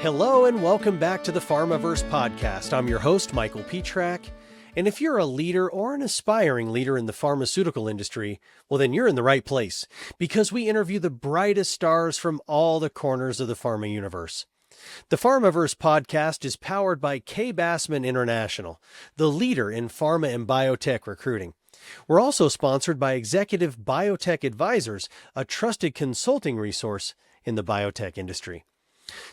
Hello and welcome back to the PharmaVerse Podcast. I'm your host, Michael Pietrack. And if you're a leader or an aspiring leader in the pharmaceutical industry, well, then you're in the right place because we interview the brightest stars from all the corners of the pharma universe. The PharmaVerse Podcast is powered by K. Bassman International, the leader in pharma and biotech recruiting. We're also sponsored by Executive Biotech Advisors, a trusted consulting resource in the biotech industry.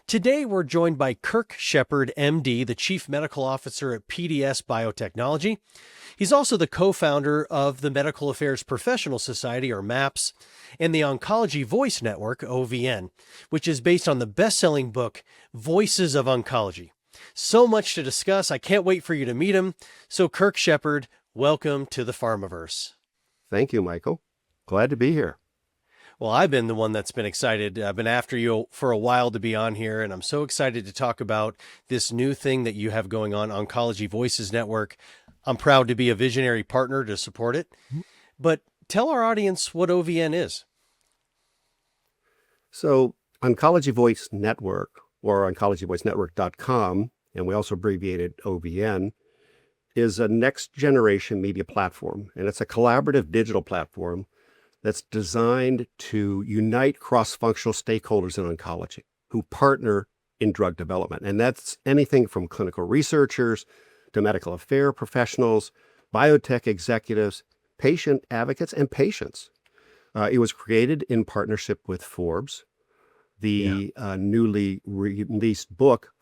Today, we're joined by Kirk Shepard, MD, the Chief Medical Officer at PDS Biotechnology. He's also the co-founder of the Medical Affairs Professional Society, or MAPS, and the Oncology Voices Network, OVN, which is based on the best-selling book, Voices of Oncology. So much to discuss. I can't wait for you to meet him. So, Kirk Shepard, welcome to the PharmaVerse. Thank you, Michael. Glad to be here. Well, I've been the one that's been excited. I've been after you for a while to be on here, and I'm so excited to talk about this new thing that you have going on, Oncology Voices Network. I'm proud to be a visionary partner to support it. But tell our audience what OVN is. So, Oncology Voice Network, or oncologyvoicenetwork.com, and we also abbreviated OVN, is a next-generation media platform, and it's a collaborative digital platform that's designed to unite cross-functional stakeholders in oncology who partner in drug development. And that's anything from clinical researchers to medical affairs professionals, biotech executives, patient advocates, and patients. It was created in partnership with Forbes. The newly released book,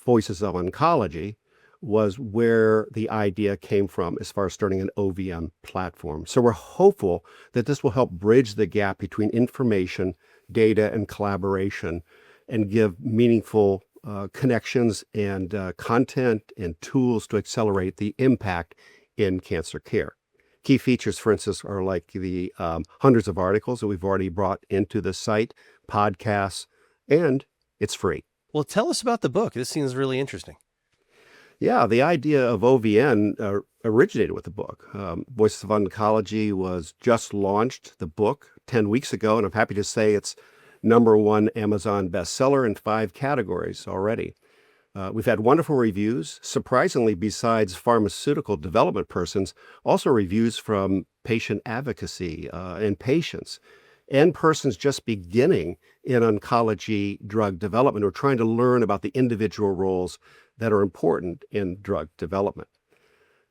Voices of Oncology, was where the idea came from as far as starting an OVN platform. So we're hopeful that this will help bridge the gap between information, data, and collaboration and give meaningful connections and content and tools to accelerate the impact in cancer care. Key features, for instance, are like the hundreds of articles that we've already brought into the site, podcasts, and it's free. Well, tell us about the book. This seems really interesting. Yeah, the idea of OVN originated with the book. Voices of Oncology was just launched, the book, 10 weeks ago, and I'm happy to say it's #1 Amazon bestseller in 5 categories already. We've had wonderful reviews. Surprisingly, besides pharmaceutical development persons, also reviews from patient advocacy and patients, and persons just beginning in oncology drug development or trying to learn about the individual roles that are important in drug development.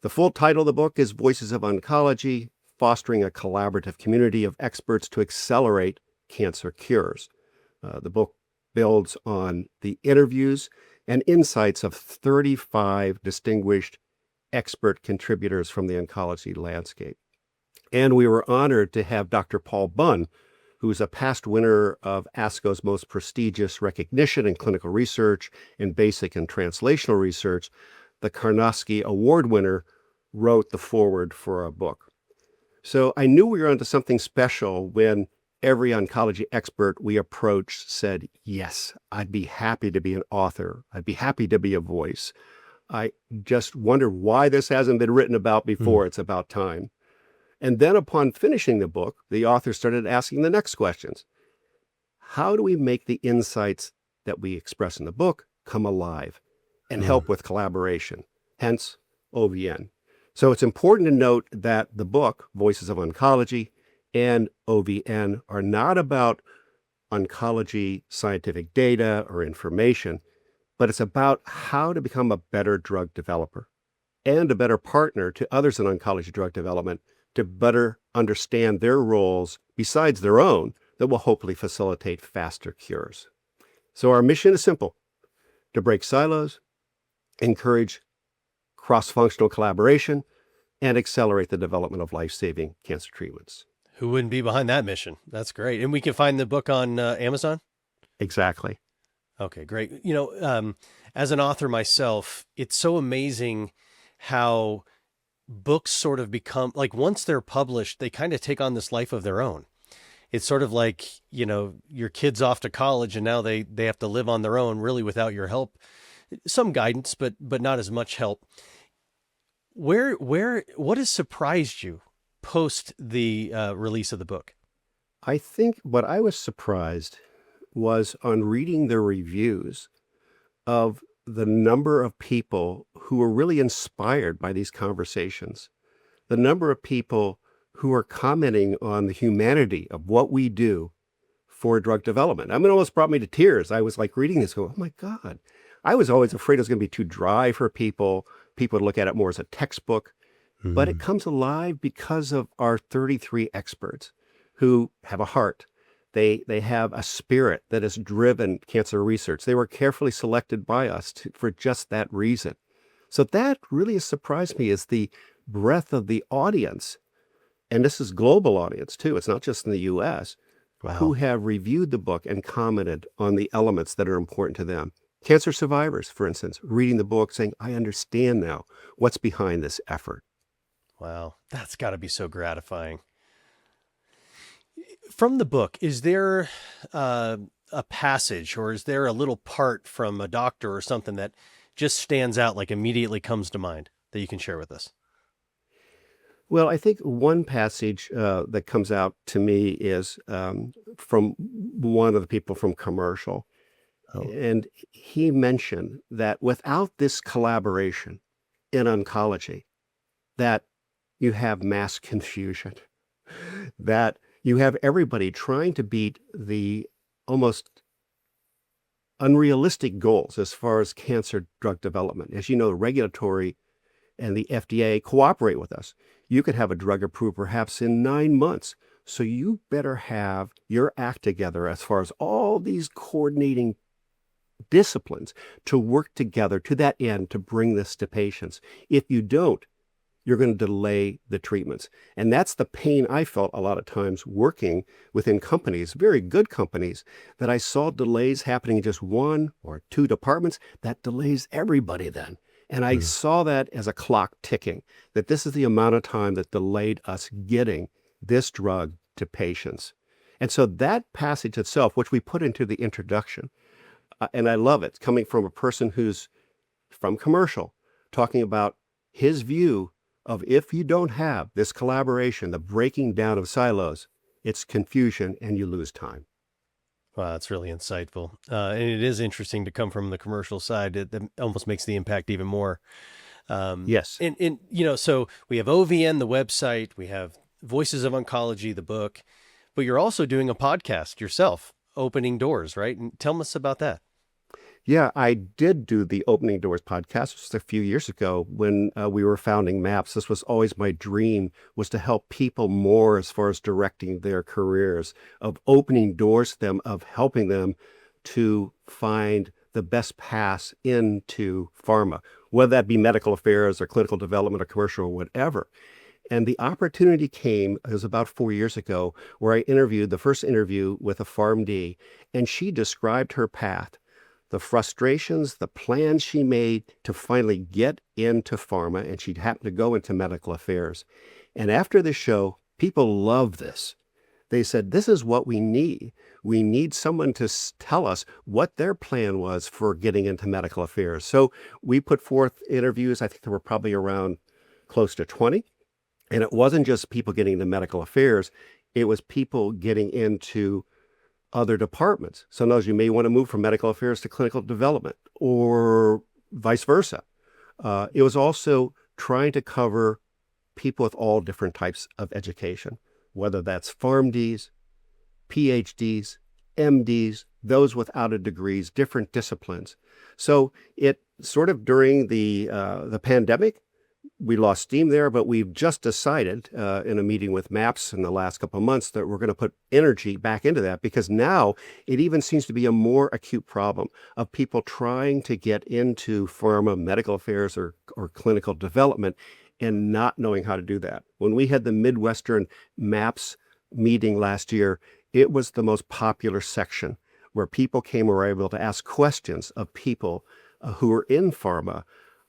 The full title of the book is Voices of Oncology, Fostering a Collaborative Community of Experts to Accelerate Cancer Cures. The book builds on the interviews and insights of 35 distinguished expert contributors from the oncology landscape. And we were honored to have Dr. Paul Bunn, who's a past winner of ASCO's most prestigious recognition in clinical research and basic and translational research. The Karnofsky Award winner wrote the foreword for our book. So I knew we were onto something special when every oncology expert we approached said, yes, I'd be happy to be an author. I'd be happy to be a voice. I just wonder why this hasn't been written about before. It's about time. And then upon finishing the book, the author started asking the next questions. How do we make the insights that we express in the book come alive and help with collaboration? Hence, OVN. So it's important to note that the book, Voices of Oncology, and OVN are not about oncology scientific data or information, but it's about how to become a better drug developer and a better partner to others in oncology drug development to better understand their roles besides their own that will hopefully facilitate faster cures. So our mission is simple: to break silos, encourage cross-functional collaboration, and accelerate the development of life-saving cancer treatments. Who wouldn't be behind that mission? That's great. And we can find the book on Amazon? Exactly. Okay, great. As an author myself, it's so amazing how books sort of become, like, once they're published, they kind of take on this life of their own. It's sort of like, your kid's off to college and now they have to live on their own, really without your help. Some guidance, but not as much help. What has surprised you post the release of the book? I think what I was surprised was on reading the reviews of the number of people who were really inspired by these conversations, the number of people who are commenting on the humanity of what we do for drug development. I mean, it almost brought me to tears. I was like reading this, going, oh my God. I was always afraid it was going to be too dry for people. People would look at it more as a textbook. But it comes alive because of our 33 experts who have a heart. They have a spirit that has driven cancer research. They were carefully selected by us for just that reason. So that really has surprised me, is the breadth of the audience. And this is global audience too. It's not just in the US, who have reviewed the book and commented on the elements that are important to them. Cancer survivors, for instance, reading the book saying, I understand now what's behind this effort. Wow, that's got to be so gratifying. From the book, is there a passage, or is there a little part from a doctor or something that just stands out, like immediately comes to mind, that you can share with us? Well, I think one passage that comes out to me is from one of the people from Commercial. Oh. And he mentioned that without this collaboration in oncology, that you have mass confusion, that you have everybody trying to beat the almost unrealistic goals as far as cancer drug development. As you know, regulatory and the FDA cooperate with us. You could have a drug approved perhaps in 9 months. So you better have your act together as far as all these coordinating disciplines to work together to that end to bring this to patients. If you don't, you're going to delay the treatments. And that's the pain I felt a lot of times working within companies, very good companies, that I saw delays happening in just 1 or 2 departments. That delays everybody then. And I saw that as a clock ticking, that this is the amount of time that delayed us getting this drug to patients. And so that passage itself, which we put into the introduction, and I love it, coming from a person who's from Commercial, talking about his view of, if you don't have this collaboration, the breaking down of silos, it's confusion and you lose time. Wow, that's really insightful. And it is interesting to come from the commercial side. That almost makes the impact even more. Yes. And so we have OVN, the website, we have Voices of Oncology, the book, but you're also doing a podcast yourself, Opening Doors, right? And tell us about that. Yeah, I did do the Opening Doors podcast just a few years ago when we were founding MAPS. This was always my dream, was to help people more as far as directing their careers, of opening doors to them, of helping them to find the best path into pharma, whether that be medical affairs or clinical development or commercial or whatever. And the opportunity came, it was about 4 years ago, where I interviewed the first interview with a PharmD, and she described her path, the frustrations, the plans she made to finally get into pharma, and she'd happened to go into medical affairs. And after the show, people love this. They said, this is what we need. We need someone to tell us what their plan was for getting into medical affairs. So we put forth interviews. I think there were probably around close to 20. And it wasn't just people getting into medical affairs. It was people getting into other departments. Sometimes you may want to move from medical affairs to clinical development or vice versa. It was also trying to cover people with all different types of education, whether that's PharmDs, PhDs, MDs, those without a degrees, different disciplines. So it sort of during the pandemic, we lost steam there, but we've just decided in a meeting with MAPS in the last couple of months that we're going to put energy back into that, because now it even seems to be a more acute problem of people trying to get into pharma, medical affairs, or clinical development and not knowing how to do that. When we had the Midwestern MAPS meeting last year, it was the most popular section where people were able to ask questions of people who are in pharma,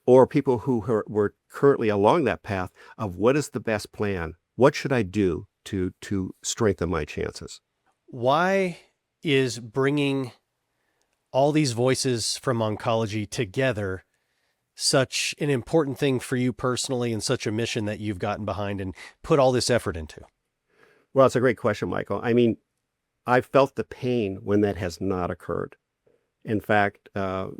or people who were currently along that path of, what is the best plan? What should I do to strengthen my chances? Why is bringing all these voices from oncology together such an important thing for you personally, and such a mission that you've gotten behind and put all this effort into? Well, it's a great question, Michael. I mean, I felt the pain when that has not occurred. In fact,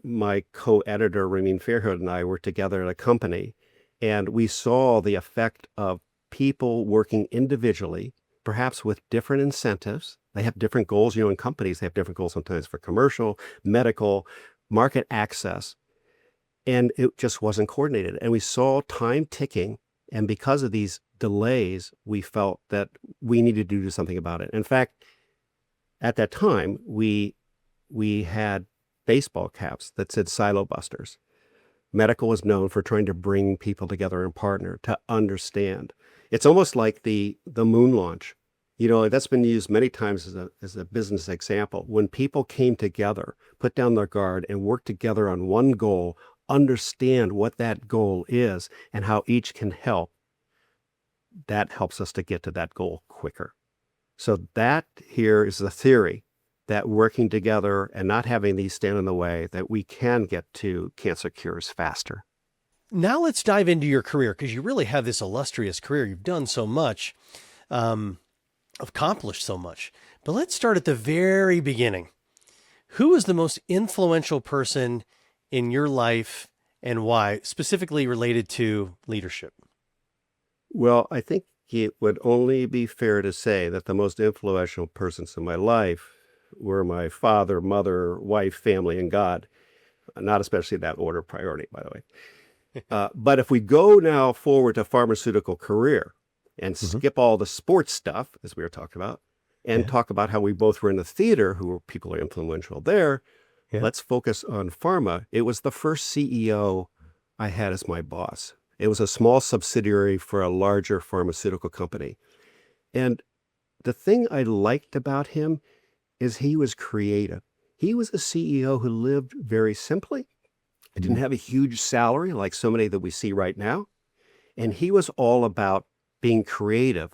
my co-editor, Ramin Fairhood, and I were together at a company, and we saw the effect of people working individually, perhaps with different incentives. They have different goals. In companies, they have different goals sometimes for commercial, medical, market access, and it just wasn't coordinated. And we saw time ticking, and because of these delays, we felt that we needed to do something about it. In fact, at that time, we had baseball caps that said Silo Busters. Medical was known for trying to bring people together and partner to understand. It's almost like the moon launch. That's been used many times as a business example. When people came together, put down their guard, and worked together on one goal, understand what that goal is and how each can help, that helps us to get to that goal quicker. So that here is the theory that working together and not having these stand in the way, that we can get to cancer cures faster. Now let's dive into your career, because you really have this illustrious career. You've done so much, accomplished so much. But let's start at the very beginning. Who was the most influential person in your life and why, specifically related to leadership? Well, I think it would only be fair to say that the most influential persons in my life were my father, mother, wife, family, and God. Not especially in that order of priority, by the way. But if we go now forward to pharmaceutical career and skip all the sports stuff, as we were talking about, and talk about how we both were in the theater, who were people are influential there, let's focus on pharma. It was the first CEO I had as my boss. It was a small subsidiary for a larger pharmaceutical company. And the thing I liked about him is he was creative. He was a CEO who lived very simply. He didn't have a huge salary like so many that we see right now. And he was all about being creative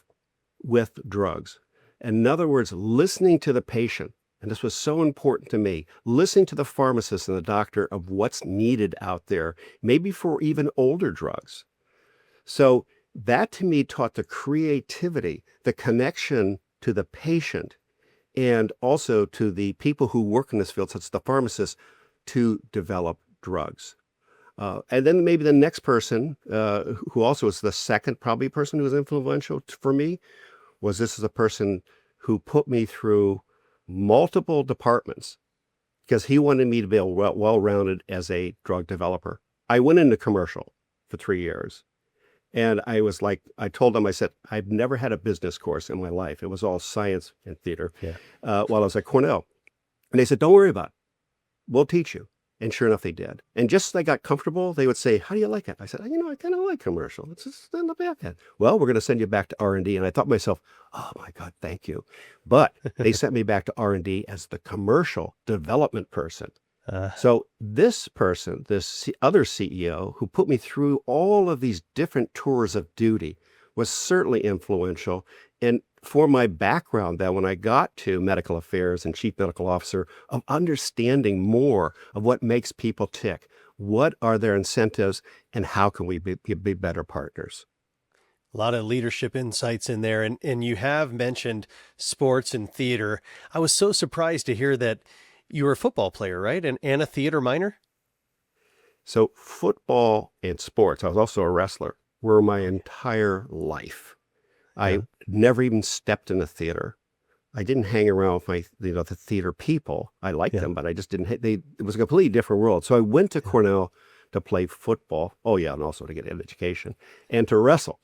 with drugs. In other words, listening to the patient. And this was so important to me, listening to the pharmacist and the doctor of what's needed out there, maybe for even older drugs. So that to me taught the creativity, the connection to the patient, and also to the people who work in this field, such as the pharmacists, to develop drugs. And then maybe the next person, who also was the second probably person who was influential for me, was this is a person who put me through multiple departments because he wanted me to be well-rounded as a drug developer. I went into commercial for 3 years. And I was like, I told them, I said, I've never had a business course in my life. It was all science and theater while I was at Cornell. And they said, don't worry about it. We'll teach you. And sure enough, they did. And just as they got comfortable, they would say, how do you like it? I said, I kind of like commercial. It's just in the back end. Well, we're going to send you back to R&D. And I thought to myself, oh my God, thank you. But they sent me back to R&D as the commercial development person. So this person, this other CEO who put me through all of these different tours of duty was certainly influential. And for my background that when I got to medical affairs and chief medical officer, of understanding more of what makes people tick, what are their incentives, and how can we be better partners? A lot of leadership insights in there. And you have mentioned sports and theater. I was so surprised to hear that you were a football player, right? And a theater minor? So football and sports, I was also a wrestler, were my entire life. I never even stepped in a theater. I didn't hang around with the theater people. I liked them, but I just didn't. It was a completely different world. So I went to Cornell to play football. Oh yeah, and also to get an education and to wrestle.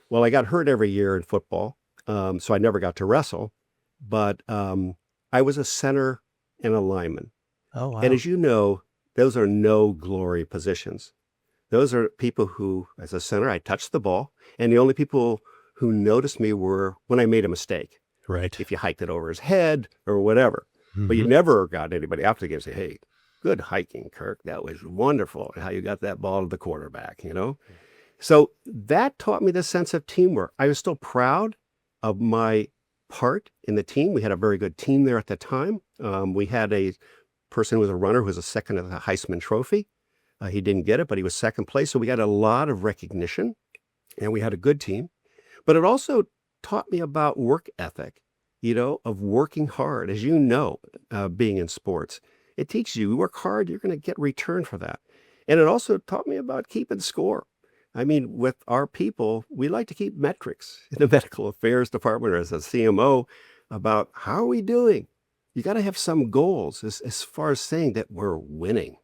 Well, I got hurt every year in football, so I never got to wrestle. But I was a center and a lineman. Oh wow! And as you know, those are no glory positions. Those are people who, as a center, I touched the ball, and the only people who noticed me were when I made a mistake. Right. If you hiked it over his head or whatever. But you never got anybody after the game say, hey, good hiking, Kirk. That was wonderful how you got that ball to the quarterback, So that taught me the sense of teamwork. I was still proud of my part in the team. We had a very good team there at the time. We had a person who was a runner who was a second at the Heisman Trophy. He didn't get it, but he was second place. So we got a lot of recognition and we had a good team. But it also taught me about work ethic, of working hard. As you know, being in sports, It teaches you work hard, you're going to get return for that. And it also taught me about keeping score. I mean, with our people, we like to keep metrics in the medical affairs department or as a CMO about how are we doing? You got to have some goals as far as saying that we're winning.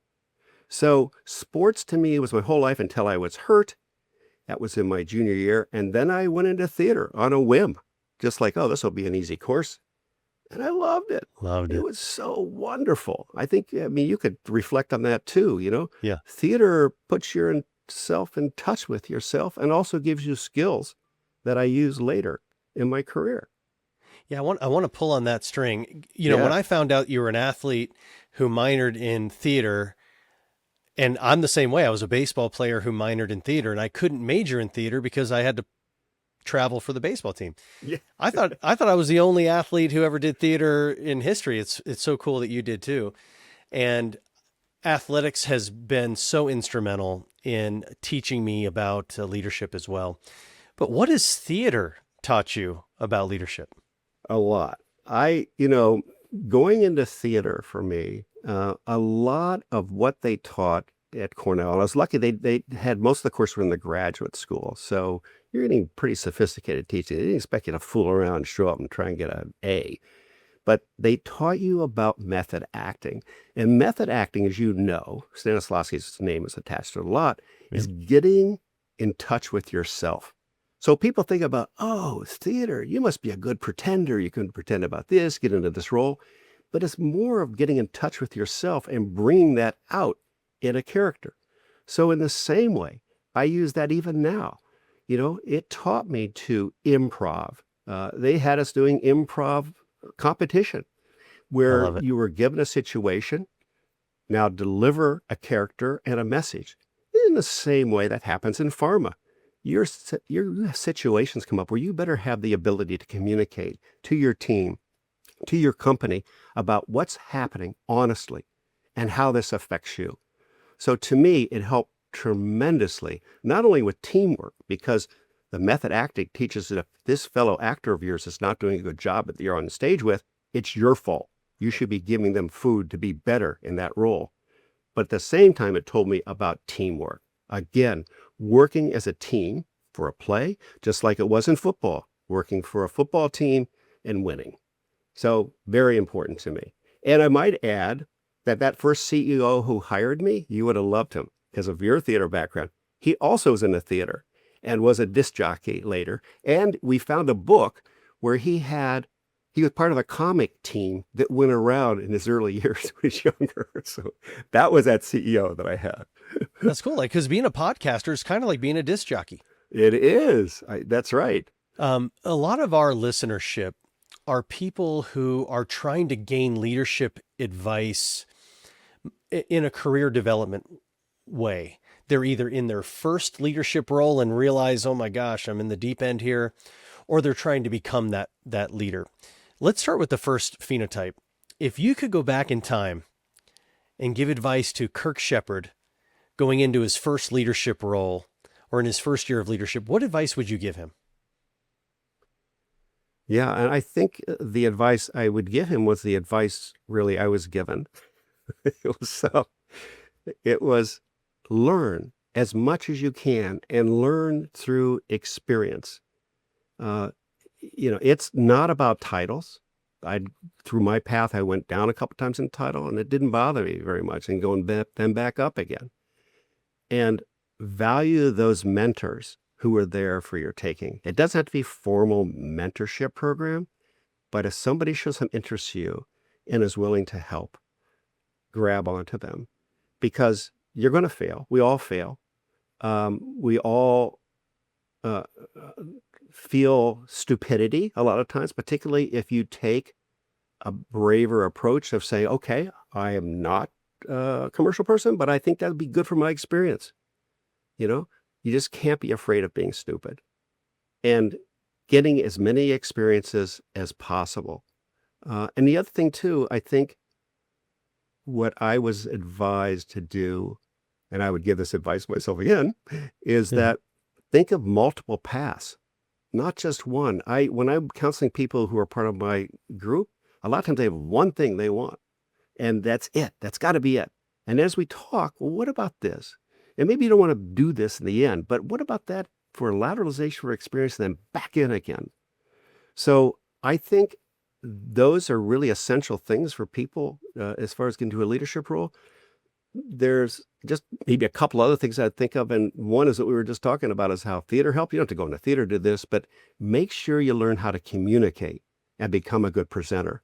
So sports to me was my whole life until I was hurt. That was in my junior year. And then I went into theater on a whim, just like, oh, this will be an easy course. And I loved it. Loved It it. was so wonderful. I mean, you could reflect on that too, Yeah. Theater puts yourself in touch with yourself and also gives you skills that I use later in my career. Yeah, I want to pull on that string. Yeah. When I found out you were an athlete who minored in theater, and I'm the same way. I was a baseball player who minored in theater, and I couldn't major in theater because I had to travel for the baseball team. Yeah. I thought I was the only athlete who ever did theater in history. It's so cool that you did too. And athletics has been so instrumental in teaching me about leadership as well. But what has theater taught you about leadership? A lot. Going into theater for me, a lot of what they taught at Cornell, and I was lucky they had most of the course were in the graduate school. So you're getting pretty sophisticated teaching. They didn't expect you to fool around, show up and try and get an A. But they taught you about method acting. And method acting, as you know, Stanislavski's name is attached to it a lot, is getting in touch with yourself. So people think about, oh, theater, you must be a good pretender. You can pretend about this, get into this role. But it's more of getting in touch with yourself and bringing that out in a character. So in the same way, I use that even now. It taught me to improv. They had us doing improv competition where you were given a situation, now deliver a character and a message. In the same way that happens in pharma. Your situations come up where you better have the ability to communicate to your team, to your company about what's happening honestly and how this affects you. So to me, it helped tremendously, not only with teamwork, because the method acting teaches that if this fellow actor of yours is not doing a good job that you're on stage with, it's your fault. You should be giving them food to be better in that role. But at the same time, it told me about teamwork. Again, working as a team for a play, just like it was in football, working for a football team and winning. So very important to me. And I might add that first CEO who hired me, you would have loved him because of your theater background. He also was in the theater and was a disc jockey later. And we found a book where he was part of a comic team that went around in his early years when he was younger. So that was that CEO that I had. That's cool. Because being a podcaster is kind of like being a disc jockey. It is. That's right. A lot of our listenership are people who are trying to gain leadership advice in a career development way. They're either in their first leadership role and realize, oh my gosh, I'm in the deep end here, or they're trying to become that leader. Let's start with the first phenotype. If you could go back in time and give advice to Kirk Shepard going into his first leadership role or in his first year of leadership, what advice would you give him? Yeah, and I think the advice I would give him was the advice really I was given. It was learn as much as you can and learn through experience. It's not about titles. Through my path, I went down a couple times in title, and it didn't bother me very much, and going then back up again. And value those mentors who are there for your taking. It doesn't have to be formal mentorship program, but if somebody shows some interest to you and is willing to help, grab onto them, because you're going to fail. We all fail. We all feel stupidity a lot of times, particularly if you take a braver approach of saying, okay, I am not a commercial person, but I think that would be good for my experience. You just can't be afraid of being stupid and getting as many experiences as possible. And the other thing too, I think what I was advised to do, and I would give this advice myself again, is that think of multiple paths, not just one. When I'm counseling people who are part of my group, a lot of times they have one thing they want. And that's it. That's got to be it. And as we talk, well, what about this? And maybe you don't want to do this in the end, but what about that for lateralization for experience and then back in again? So I think those are really essential things for people as far as getting to a leadership role. There's just maybe a couple other things I'd think of. And one is what we were just talking about is how theater help. You don't have to go into theater to do this, but make sure you learn how to communicate and become a good presenter.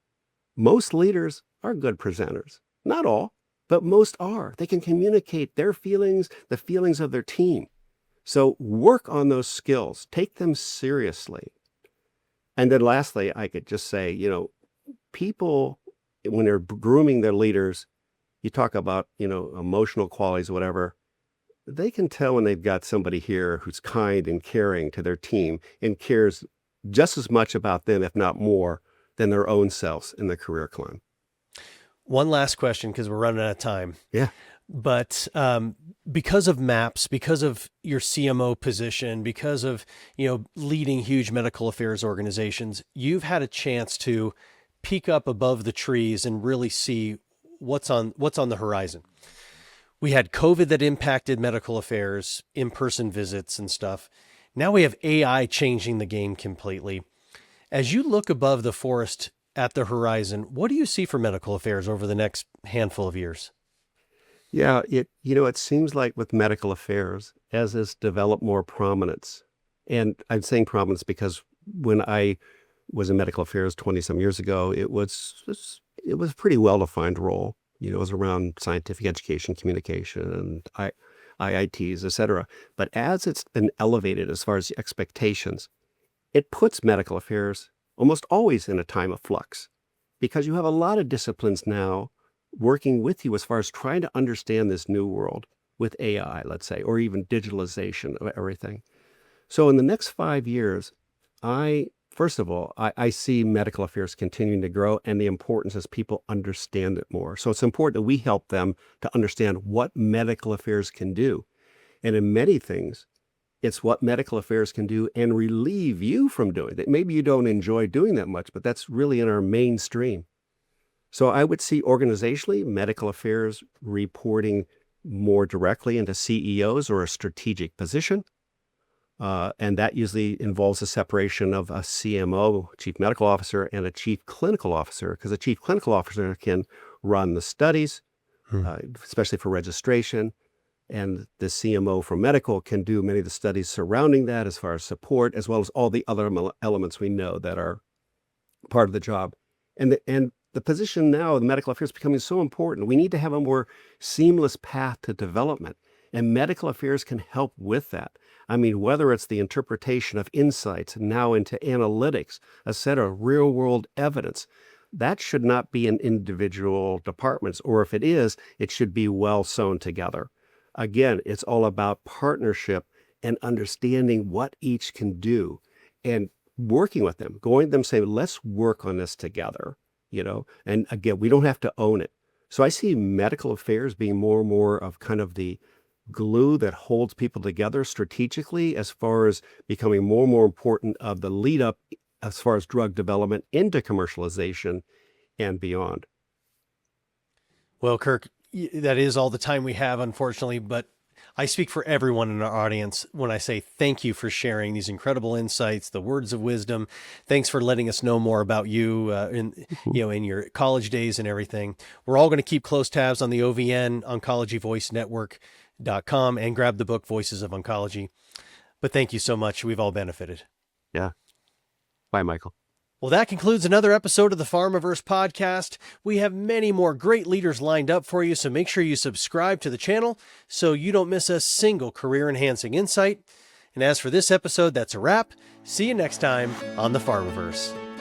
Most leaders are good presenters. Not all, but most are. They can communicate their feelings, the feelings of their team. So work on those skills. Take them seriously. And then lastly, I could just say, people, when they're grooming their leaders, you talk about, emotional qualities, whatever, they can tell when they've got somebody here who's kind and caring to their team and cares just as much about them, if not more, than their own selves in the career climb. One last question, because we're running out of time. Yeah. But because of MAPS, because of your CMO position, because of, leading huge medical affairs organizations, you've had a chance to peek up above the trees and really see what's on the horizon. We had COVID that impacted medical affairs, in-person visits and stuff. Now we have AI changing the game completely. As you look above the forest at the horizon, what do you see for medical affairs over the next handful of years? Yeah, it seems like with medical affairs, as it's developed more prominence, and I'm saying prominence because when I was in medical affairs 20-some years ago, it was a pretty well-defined role. It was around scientific education, communication, and IITs, et cetera. But as it's been elevated as far as the expectations, it puts medical affairs almost always in a time of flux because you have a lot of disciplines now working with you as far as trying to understand this new world with AI, let's say, or even digitalization of everything. So in the next 5 years, first of all, I see medical affairs continuing to grow and the importance as people understand it more. So it's important that we help them to understand what medical affairs can do. And in many things, it's what medical affairs can do and relieve you from doing it. Maybe you don't enjoy doing that much, but that's really in our mainstream. So I would see organizationally medical affairs reporting more directly into CEOs or a strategic position. And that usually involves a separation of a CMO, Chief Medical Officer, and a Chief Clinical Officer, because a Chief Clinical Officer can run the studies, especially for registration. And the CMO for medical can do many of the studies surrounding that as far as support, as well as all the other elements we know that are part of the job. And the position now in medical affairs is becoming so important. We need to have a more seamless path to development. And medical affairs can help with that. I mean, whether it's the interpretation of insights now into analytics, a set of real world evidence, that should not be in individual departments. Or if it is, it should be well sewn together. Again, it's all about partnership and understanding what each can do and working with them, going to them, saying, let's work on this together, and again, we don't have to own it. So I see medical affairs being more and more of kind of the glue that holds people together strategically as far as becoming more and more important of the lead up as far as drug development into commercialization and beyond. Well, Kirk, that is all the time we have, unfortunately, but I speak for everyone in our audience when I say thank you for sharing these incredible insights, the words of wisdom. Thanks for letting us know more about you in your college days and everything. We're all going to keep close tabs on the OVN, Oncology Voice Network.com, and grab the book Voices of Oncology. But thank you so much. We've all benefited. Yeah. Bye, Michael. Well, that concludes another episode of the PharmaVerse Podcast. We have many more great leaders lined up for you, so make sure you subscribe to the channel so you don't miss a single career-enhancing insight. And as for this episode, that's a wrap. See you next time on the PharmaVerse.